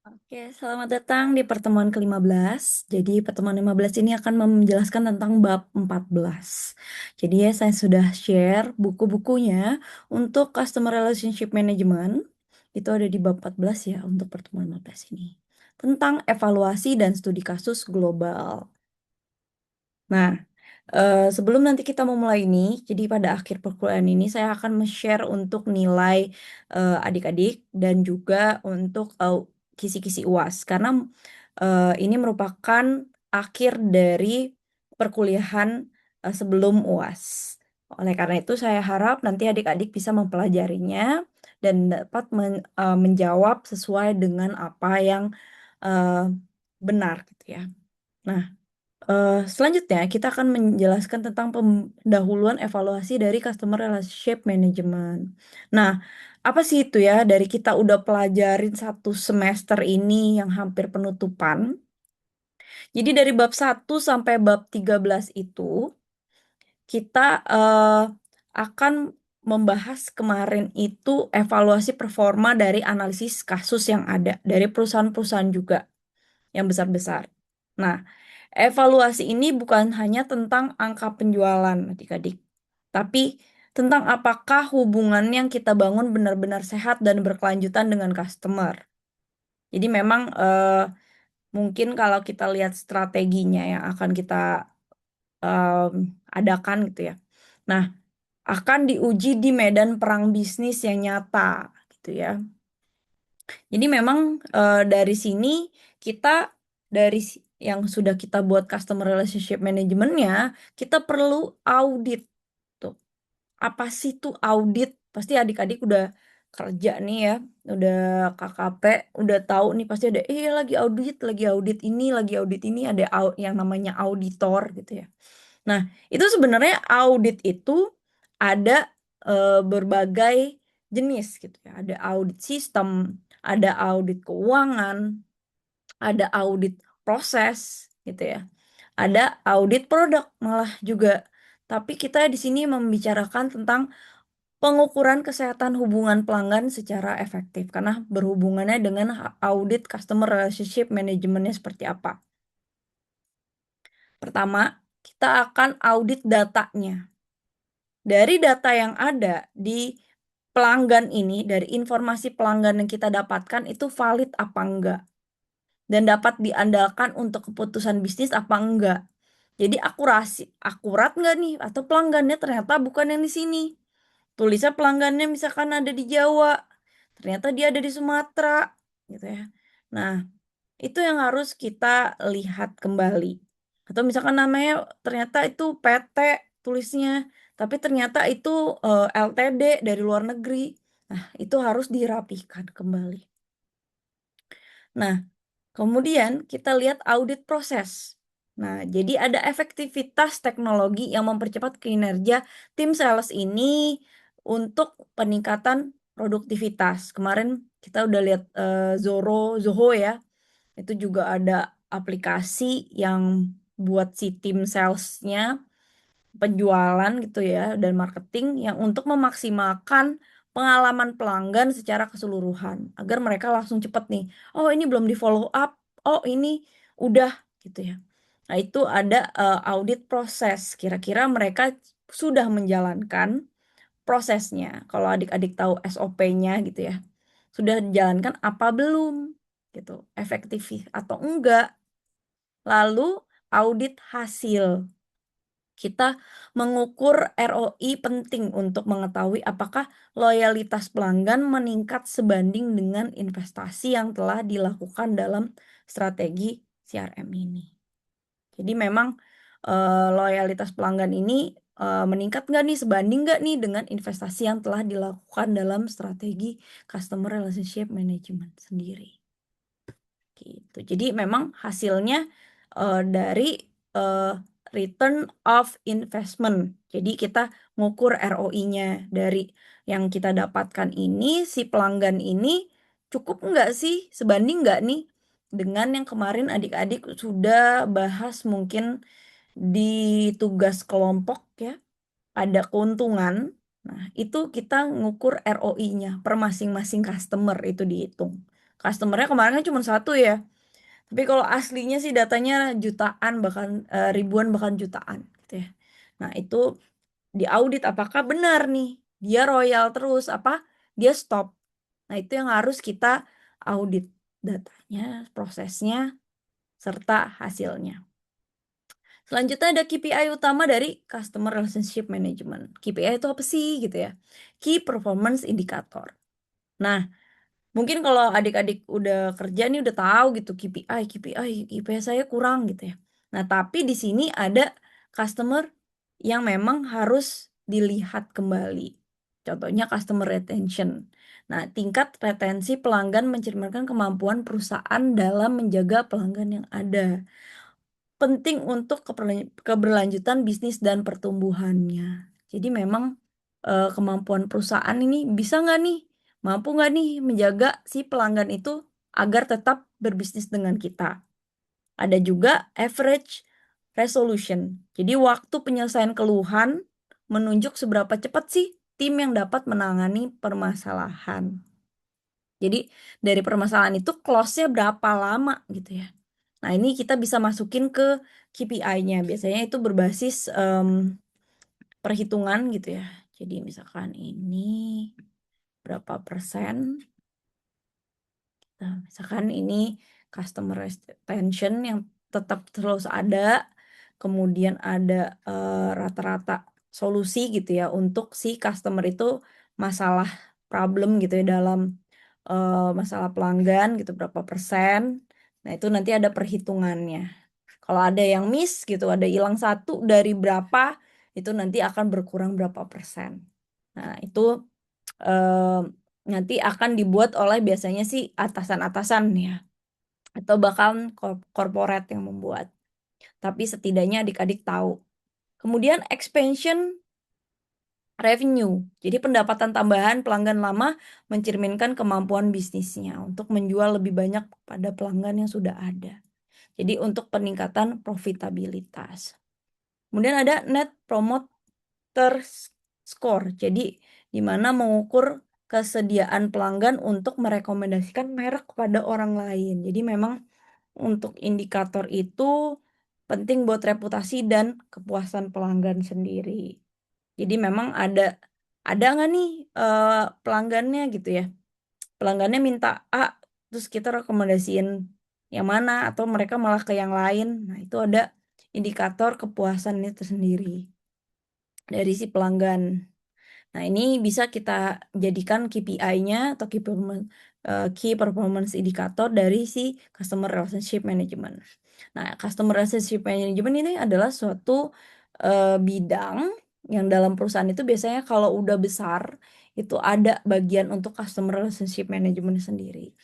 Oke, selamat datang di pertemuan ke-15. Jadi pertemuan 15 ini akan menjelaskan tentang bab 14. Jadi ya saya sudah share buku-bukunya untuk Customer Relationship Management. Itu ada di bab 14 ya untuk pertemuan 15 ini. Tentang evaluasi dan studi kasus global. Nah, sebelum nanti kita memulai ini, jadi pada akhir perkuliahan ini saya akan share untuk nilai adik-adik dan juga untuk kisi-kisi UAS karena ini merupakan akhir dari perkuliahan sebelum UAS. Oleh karena itu saya harap nanti adik-adik bisa mempelajarinya dan dapat menjawab sesuai dengan apa yang eh, benar gitu ya. Nah, selanjutnya kita akan menjelaskan tentang pendahuluan evaluasi dari Customer Relationship Management. Nah, apa sih itu ya dari kita udah pelajarin satu semester ini yang hampir penutupan. Jadi dari bab 1 sampai bab 13 itu kita akan membahas kemarin itu evaluasi performa dari analisis kasus yang ada dari perusahaan-perusahaan juga yang besar-besar. Nah, evaluasi ini bukan hanya tentang angka penjualan, adik-adik, tapi tentang apakah hubungan yang kita bangun benar-benar sehat dan berkelanjutan dengan customer. Jadi memang mungkin kalau kita lihat strateginya yang akan kita adakan gitu ya. Nah, akan diuji di medan perang bisnis yang nyata gitu ya. Jadi memang dari sini kita yang sudah kita buat customer relationship manajemennya, kita perlu audit tuh. Apa sih tuh audit? Pasti adik-adik udah kerja nih ya, udah KKP, udah tahu nih pasti ada lagi audit ini ada yang namanya auditor gitu ya. Nah, itu sebenarnya audit itu ada berbagai jenis gitu ya. Ada audit sistem, ada audit keuangan, ada audit proses gitu ya. Ada audit produk malah juga. Tapi kita di sini membicarakan tentang pengukuran kesehatan hubungan pelanggan secara efektif karena berhubungannya dengan audit customer relationship manajemennya seperti apa. Pertama, kita akan audit datanya. Dari data yang ada di pelanggan ini, dari informasi pelanggan yang kita dapatkan itu valid apa enggak? Dan dapat diandalkan untuk keputusan bisnis apa enggak? Jadi akurat nggak nih? Atau pelanggannya ternyata bukan yang di sini. Tulisnya pelanggannya misalkan ada di Jawa, ternyata dia ada di Sumatera, gitu ya. Nah, itu yang harus kita lihat kembali. Atau misalkan namanya ternyata itu PT tulisnya, tapi ternyata itu LTD dari luar negeri. Nah, itu harus dirapihkan kembali. Nah, kemudian kita lihat audit proses. Nah, jadi ada efektivitas teknologi yang mempercepat kinerja tim sales ini untuk peningkatan produktivitas. Kemarin kita udah lihat Zoho ya. Itu juga ada aplikasi yang buat si tim salesnya penjualan gitu ya dan marketing yang untuk memaksimalkan pengalaman pelanggan secara keseluruhan agar mereka langsung cepet nih. Oh, ini belum di follow up. Oh, ini udah gitu ya. Nah, itu ada audit proses. Kira-kira mereka sudah menjalankan prosesnya. Kalau adik-adik tahu SOP-nya gitu ya. Sudah dijalankan apa belum? Gitu. Efektif atau enggak? Lalu audit hasil. Kita mengukur ROI penting untuk mengetahui apakah loyalitas pelanggan meningkat sebanding dengan investasi yang telah dilakukan dalam strategi CRM ini. Jadi memang loyalitas pelanggan ini meningkat nggak nih, sebanding nggak nih dengan investasi yang telah dilakukan dalam strategi Customer Relationship Management sendiri. Gitu. Jadi memang hasilnya dari return of investment. Jadi kita ngukur ROI-nya dari yang kita dapatkan ini, si pelanggan ini cukup nggak sih, sebanding nggak nih dengan yang kemarin adik-adik sudah bahas mungkin di tugas kelompok ya, ada keuntungan. Nah, itu kita ngukur ROI-nya per masing-masing customer itu dihitung. customer-nya kemarin kan cuma 1 ya, tapi kalau aslinya sih datanya jutaan bahkan, ribuan bahkan jutaan gitu ya. Nah itu diaudit apakah benar nih, dia royal terus apa dia stop. Nah itu yang harus kita audit, datanya, prosesnya, serta hasilnya. Selanjutnya ada KPI utama dari Customer Relationship Management. KPI itu apa sih gitu ya? Key Performance Indicator. Nah, mungkin kalau adik-adik udah kerja nih udah tahu gitu KPI saya kurang gitu ya. Nah, tapi di sini ada customer yang memang harus dilihat kembali. Contohnya customer retention. Nah, tingkat retensi pelanggan mencerminkan kemampuan perusahaan dalam menjaga pelanggan yang ada. Penting untuk keberlanjutan bisnis dan pertumbuhannya. Jadi memang, kemampuan perusahaan ini bisa nggak nih, mampu nggak nih menjaga si pelanggan itu agar tetap berbisnis dengan kita. Ada juga average resolution. Jadi waktu penyelesaian keluhan menunjuk seberapa cepat sih tim yang dapat menangani permasalahan. Jadi dari permasalahan itu close-nya berapa lama gitu ya. Nah ini kita bisa masukin ke KPI-nya, biasanya itu berbasis, perhitungan gitu ya. Jadi misalkan ini berapa persen, nah misalkan ini customer retention yang tetap terus ada, kemudian ada, rata-rata solusi gitu ya untuk si customer itu masalah problem gitu ya dalam, masalah pelanggan gitu berapa persen. Nah itu nanti ada perhitungannya. Kalau ada yang miss gitu, ada hilang 1 dari berapa, itu nanti akan berkurang berapa persen. Nah itu, nanti akan dibuat oleh biasanya sih atasan-atasan ya, atau bahkan corporate yang membuat. Tapi setidaknya adik-adik tahu. Kemudian expansion revenue. Jadi pendapatan tambahan pelanggan lama mencerminkan kemampuan bisnisnya untuk menjual lebih banyak pada pelanggan yang sudah ada. Jadi untuk peningkatan profitabilitas. Kemudian ada Net Promoter Score. Jadi di mana mengukur kesediaan pelanggan untuk merekomendasikan merek kepada orang lain. Jadi memang untuk indikator itu penting buat reputasi dan kepuasan pelanggan sendiri. Jadi memang ada nggak nih, pelanggannya gitu ya, pelanggannya minta A, terus kita rekomendasiin yang mana atau mereka malah ke yang lain. Nah itu ada indikator kepuasan itu sendiri dari si pelanggan. Nah ini bisa kita jadikan KPI-nya atau Key Performance Indicator dari si Customer Relationship Management. Nah Customer Relationship Management ini adalah suatu, bidang yang dalam perusahaan itu biasanya kalau udah besar, itu ada bagian untuk Customer Relationship Management sendiri.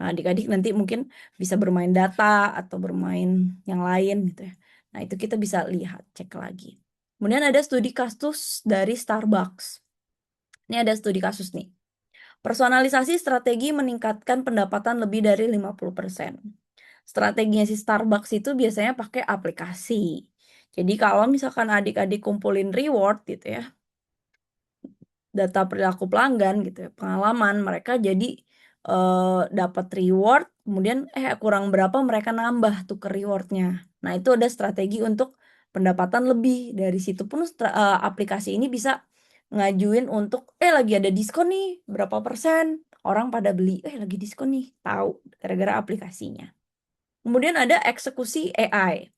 Nah adik-adik nanti mungkin bisa bermain data atau bermain yang lain gitu ya. Nah itu kita bisa lihat, cek lagi. Kemudian ada studi kasus dari Starbucks. Ini ada studi kasus nih. Personalisasi strategi meningkatkan pendapatan lebih dari 50%. Strateginya si Starbucks itu biasanya pakai aplikasi. Jadi kalau misalkan adik-adik kumpulin reward gitu ya, data perilaku pelanggan gitu ya, pengalaman mereka jadi, dapat reward kemudian, kurang berapa mereka nambah tuh ke reward-nya. Nah itu ada strategi untuk pendapatan lebih, dari situ pun aplikasi ini bisa ngajuin untuk, lagi ada diskon nih berapa persen, orang pada beli, lagi diskon nih, tahu gara-gara aplikasinya. Kemudian ada eksekusi AI.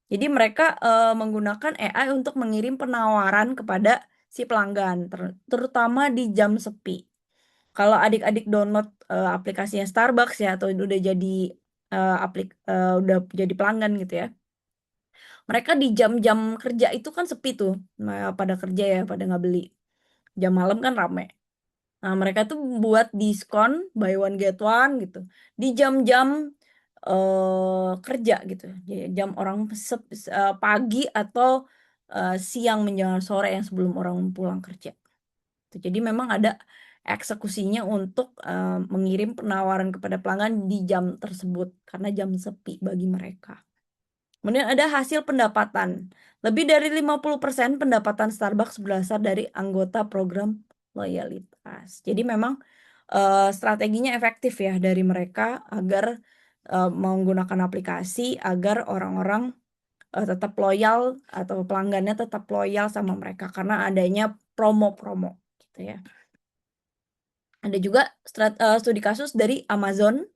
Jadi mereka, menggunakan AI untuk mengirim penawaran kepada si pelanggan, terutama di jam sepi. Kalau adik-adik download, aplikasinya Starbucks ya atau udah jadi, udah jadi pelanggan gitu ya, mereka di jam-jam kerja itu kan sepi tuh, pada kerja ya, pada nggak beli. Jam malam kan rame. Nah, mereka tuh buat diskon buy one get one gitu, di jam-jam, kerja gitu, jam orang pagi atau, siang menjelang sore yang sebelum orang pulang kerja. Jadi memang ada eksekusinya untuk, mengirim penawaran kepada pelanggan di jam tersebut, karena jam sepi bagi mereka. Kemudian ada hasil pendapatan, lebih dari 50% pendapatan Starbucks berasal dari anggota program loyalitas. Jadi memang, strateginya efektif ya dari mereka agar, menggunakan aplikasi agar orang-orang, tetap loyal atau pelanggannya tetap loyal sama mereka karena adanya promo-promo gitu ya. Ada juga studi kasus dari Amazon.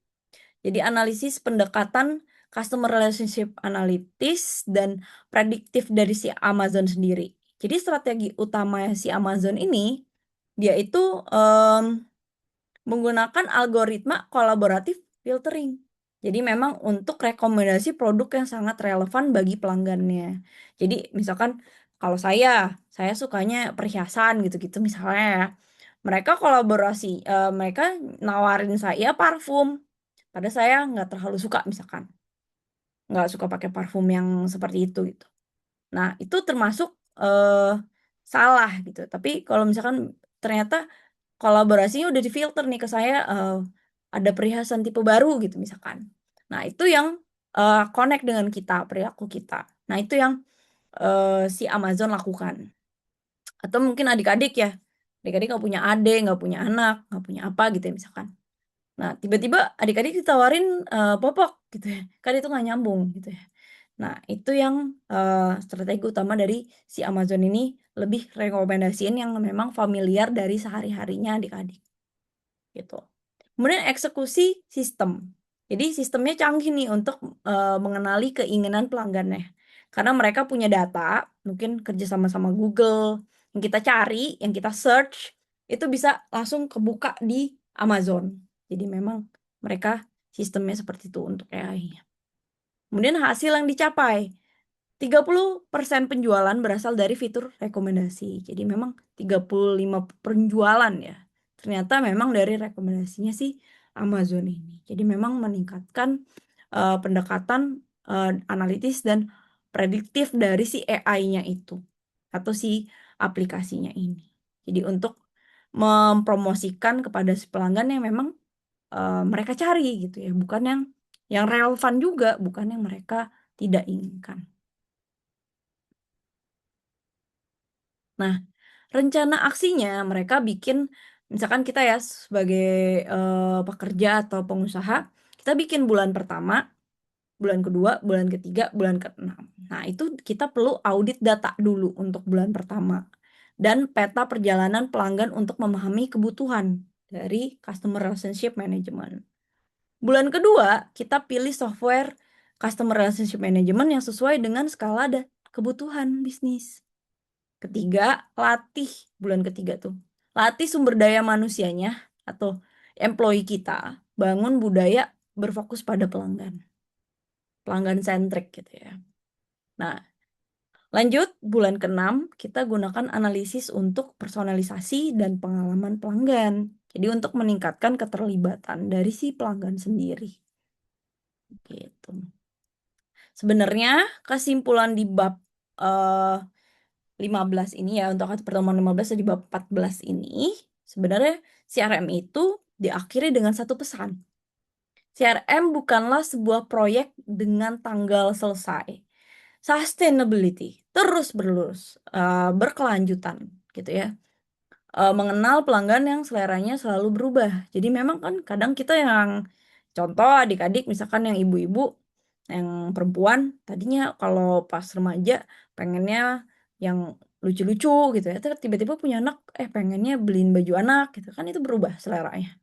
Jadi analisis pendekatan customer relationship analytics dan prediktif dari si Amazon sendiri. Jadi strategi utama si Amazon ini, dia itu, menggunakan algoritma kolaboratif filtering. Jadi memang untuk rekomendasi produk yang sangat relevan bagi pelanggannya. Jadi misalkan kalau saya sukanya perhiasan gitu-gitu misalnya ya. Mereka kolaborasi, mereka nawarin saya parfum, padahal saya nggak terlalu suka misalkan, nggak suka pakai parfum yang seperti itu gitu. Nah itu termasuk, salah gitu. Tapi kalau misalkan ternyata kolaborasinya udah difilter nih ke saya, ada perhiasan tipe baru gitu misalkan. Nah itu yang, connect dengan kita, perilaku kita. Nah itu yang, si Amazon lakukan. Atau mungkin adik-adik ya, adik-adik nggak punya adik, nggak punya anak, nggak punya apa gitu ya misalkan. Nah tiba-tiba adik-adik ditawarin, popok gitu ya, kan itu nggak nyambung gitu ya. Nah itu yang, strategi utama dari si Amazon ini lebih rekomendasiin yang memang familiar dari sehari-harinya adik-adik. Gitu. Kemudian eksekusi sistem. Jadi sistemnya canggih nih untuk, mengenali keinginan pelanggannya. Karena mereka punya data, mungkin kerja sama-sama Google, yang kita cari, yang kita search, itu bisa langsung kebuka di Amazon. Jadi memang mereka sistemnya seperti itu untuk AI-nya. Kemudian hasil yang dicapai. 30% penjualan berasal dari fitur rekomendasi. Jadi memang 35 penjualan ya. Ternyata memang dari rekomendasinya si Amazon ini. Jadi memang meningkatkan, pendekatan, analitis dan prediktif dari si AI-nya itu, atau si aplikasinya ini. Jadi untuk mempromosikan kepada si pelanggan yang memang, mereka cari gitu ya, bukan yang relevan juga, bukan yang mereka tidak inginkan. Nah, rencana aksinya mereka bikin misalkan kita ya sebagai, pekerja atau pengusaha, kita bikin bulan pertama, bulan kedua, bulan ketiga, bulan keenam. Nah, itu kita perlu audit data dulu untuk bulan pertama, dan peta perjalanan pelanggan untuk memahami kebutuhan dari customer relationship management. Bulan kedua, kita pilih software customer relationship management yang sesuai dengan skala dan kebutuhan bisnis. Ketiga, latih bulan ketiga tuh. Latih sumber daya manusianya atau employee kita, bangun budaya berfokus pada pelanggan. Pelanggan centric gitu ya. Nah, lanjut bulan keenam kita gunakan analisis untuk personalisasi dan pengalaman pelanggan. Jadi untuk meningkatkan keterlibatan dari si pelanggan sendiri. Gitu. Sebenarnya kesimpulan di bab, eee 15 ini ya, untuk pertemuan 15 di bab 14 ini, sebenarnya CRM itu diakhiri dengan satu pesan. CRM bukanlah sebuah proyek dengan tanggal selesai. Sustainability, terus berlurus, berkelanjutan gitu ya. Mengenal pelanggan yang seleranya selalu berubah. Jadi memang kan kadang kita yang contoh adik-adik misalkan yang ibu-ibu, yang perempuan tadinya kalau pas remaja pengennya yang lucu-lucu gitu ya, tiba-tiba punya anak, pengennya beliin baju anak gitu kan itu berubah seleranya.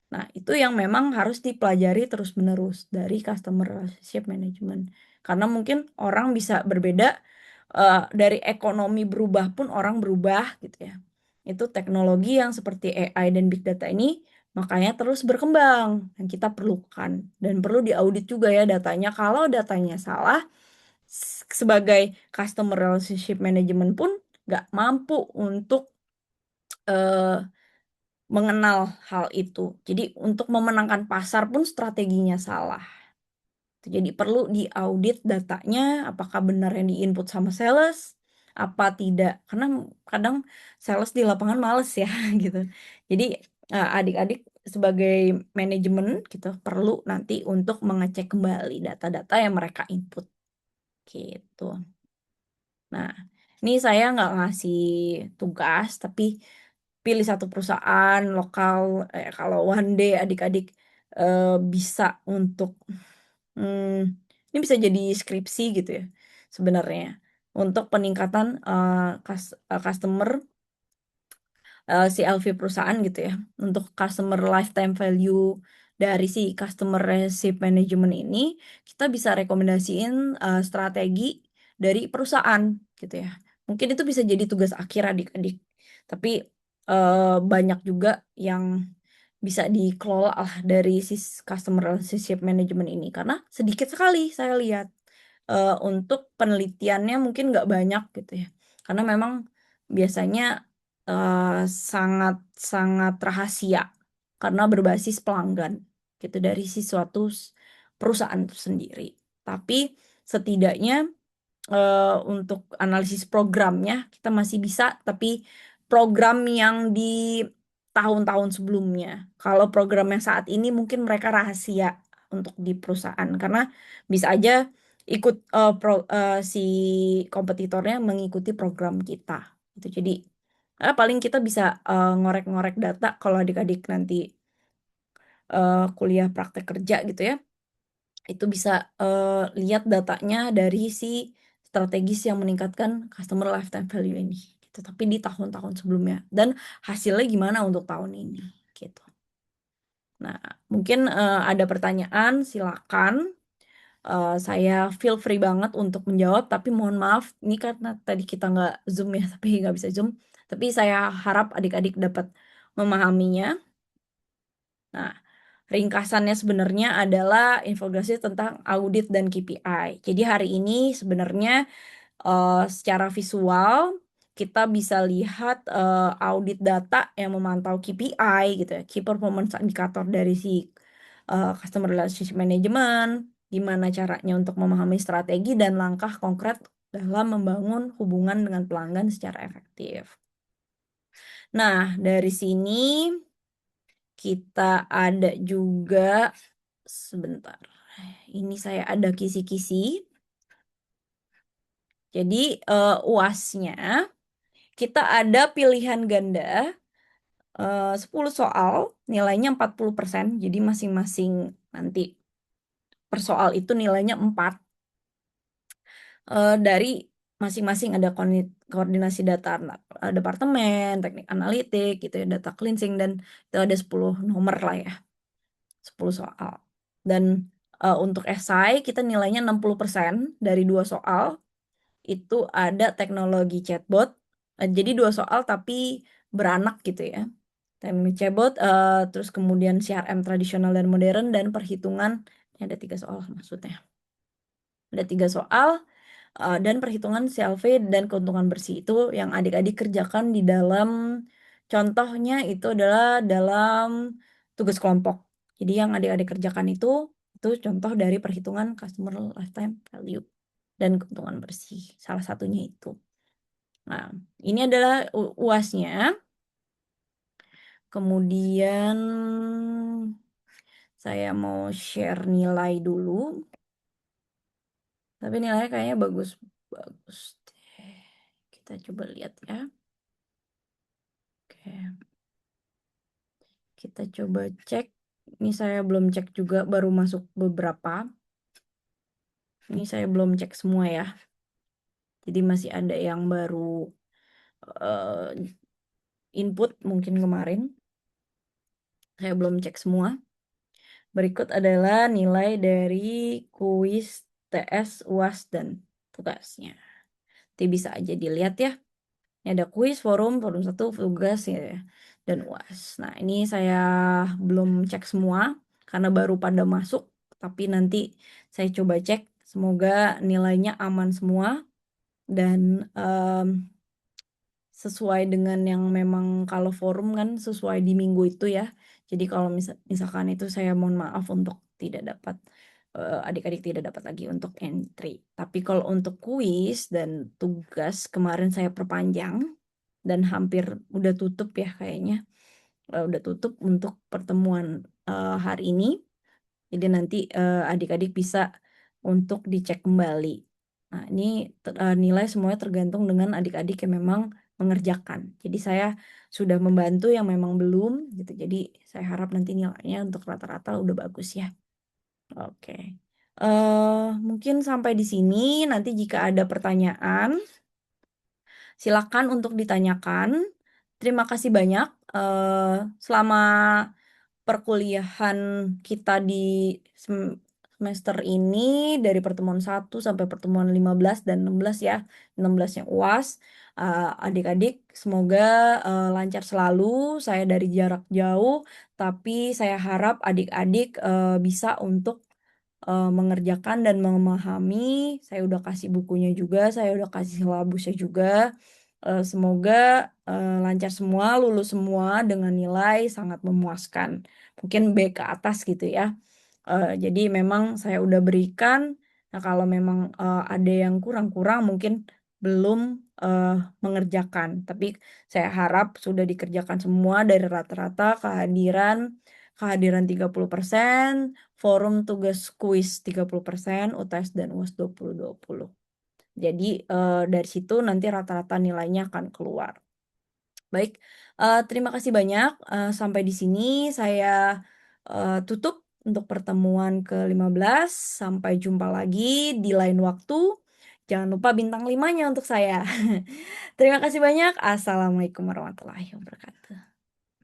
Nah, itu yang memang harus dipelajari terus-menerus dari customer relationship management. Karena mungkin orang bisa berbeda, dari ekonomi berubah pun orang berubah gitu ya. Itu teknologi yang seperti AI dan big data ini makanya terus berkembang yang kita perlukan dan perlu diaudit juga ya datanya. Kalau datanya salah, sebagai customer relationship management pun nggak mampu untuk, eee mengenal hal itu. Jadi untuk memenangkan pasar pun strateginya salah. Jadi perlu diaudit datanya, apakah benar yang di-input sama sales, apa tidak. Karena kadang sales di lapangan males ya gitu. Jadi, adik-adik sebagai manajemen gitu perlu nanti untuk mengecek kembali data-data yang mereka input, gitu. Nah, ini saya nggak ngasih tugas, tapi pilih satu perusahaan lokal, kalau one day adik-adik, bisa untuk, ini bisa jadi skripsi gitu ya sebenarnya, untuk peningkatan, customer, CLV perusahaan gitu ya, untuk customer lifetime value dari si customer relationship management ini, kita bisa rekomendasiin, strategi dari perusahaan gitu ya. Mungkin itu bisa jadi tugas akhir adik-adik, tapi, banyak juga yang bisa dikelola lah dari customer relationship management ini, karena sedikit sekali saya lihat, untuk penelitiannya mungkin nggak banyak gitu ya. Karena memang biasanya, sangat sangat rahasia, karena berbasis pelanggan gitu dari si suatu perusahaan itu sendiri. Tapi setidaknya, untuk analisis programnya kita masih bisa, tapi program yang di tahun-tahun sebelumnya. Kalau program yang saat ini mungkin mereka rahasia untuk di perusahaan, karena bisa aja si kompetitornya mengikuti program kita, gitu. Jadi, paling kita bisa, ngorek-ngorek data kalau adik-adik nanti, kuliah praktek kerja gitu ya, itu bisa, lihat datanya dari si strategis yang meningkatkan customer lifetime value ini, gitu. Tapi di tahun-tahun sebelumnya dan hasilnya gimana untuk tahun ini, gitu. Nah, mungkin, ada pertanyaan silakan, saya feel free banget untuk menjawab, tapi mohon maaf ini karena tadi kita nggak Zoom ya, tapi nggak bisa Zoom, tapi saya harap adik-adik dapat memahaminya. Nah, ringkasannya sebenarnya adalah infografis tentang audit dan KPI. Jadi hari ini sebenarnya, secara visual kita bisa lihat, audit data yang memantau KPI gitu ya, Key Performance Indicator dari si, Customer Relationship Management, gimana caranya untuk memahami strategi dan langkah konkret dalam membangun hubungan dengan pelanggan secara efektif. Nah, dari sini kita ada juga sebentar, ini saya ada kisi-kisi. Jadi, UAS-nya kita ada pilihan ganda, 10 soal, nilainya 40%, jadi masing-masing nanti per soal itu nilainya 4, dari masing-masing ada koordinasi data departemen, teknik analitik gitu ya, data cleansing dan itu ada 10 nomor lah ya. 10 soal. Dan, untuk esai kita nilainya 60% dari 2 soal, itu ada teknologi chatbot, jadi 2 soal tapi beranak gitu ya. Teknologi chatbot, terus kemudian CRM tradisional dan modern dan perhitungan, ini ada 3 soal maksudnya. Ada 3 soal, dan perhitungan CLV dan keuntungan bersih, itu yang adik-adik kerjakan di dalam contohnya itu adalah dalam tugas kelompok. Jadi yang adik-adik kerjakan itu contoh dari perhitungan customer lifetime value dan keuntungan bersih, salah satunya itu. Nah, ini adalah UAS-nya. Kemudian saya mau share nilai dulu. Tapi nilainya kayaknya bagus bagus deh. Kita coba lihat ya. Oke. Kita coba cek. Ini saya belum cek juga, baru masuk beberapa. Ini saya belum cek semua ya. Jadi masih ada yang baru input mungkin kemarin. Saya belum cek semua. Berikut adalah nilai dari kuis TS, UAS, dan tugasnya. Nanti bisa aja dilihat ya. Ini ada kuis, forum 1, tugas ya, dan UAS. Nah, ini saya belum cek semua karena baru pada masuk, tapi nanti saya coba cek. Semoga nilainya aman semua dan sesuai dengan yang memang kalau forum kan sesuai di minggu itu ya. Jadi kalau misalkan itu saya mohon maaf untuk tidak dapat, adik-adik tidak dapat lagi untuk entry. Tapi kalau untuk kuis dan tugas kemarin saya perpanjang dan hampir udah tutup ya kayaknya, udah tutup untuk pertemuan, hari ini. Jadi nanti, adik-adik bisa untuk dicek kembali. Nah ini nilai semuanya tergantung dengan adik-adik yang memang mengerjakan. Jadi saya sudah membantu yang memang belum gitu. Jadi saya harap nanti nilainya untuk rata-rata udah bagus ya. Oke. Mungkin sampai di sini, nanti jika ada pertanyaan, silakan untuk ditanyakan. Terima kasih banyak, selama perkuliahan kita di semester ini dari pertemuan 1 sampai pertemuan 15 dan 16 ya, 16-nya UAS. Adik-adik semoga, lancar selalu, saya dari jarak jauh, tapi saya harap adik-adik, bisa untuk mengerjakan dan memahami. Saya udah kasih bukunya juga, saya udah kasih silabusnya juga. Semoga, lancar semua, lulus semua dengan nilai sangat memuaskan. Mungkin B ke atas gitu ya. Jadi memang saya udah berikan, nah kalau memang, ada yang kurang-kurang mungkin belum, mengerjakan. Tapi saya harap sudah dikerjakan semua dari rata-rata kehadiran kehadiran 30%, forum tugas kuis 30%, UTS dan UAS 2020. Jadi, dari situ nanti rata-rata nilainya akan keluar. Baik, terima kasih banyak, sampai di sini saya, tutup untuk pertemuan ke-15, sampai jumpa lagi di lain waktu. Jangan lupa bintang 5-nya untuk saya. Terima kasih banyak, assalamualaikum warahmatullahi wabarakatuh.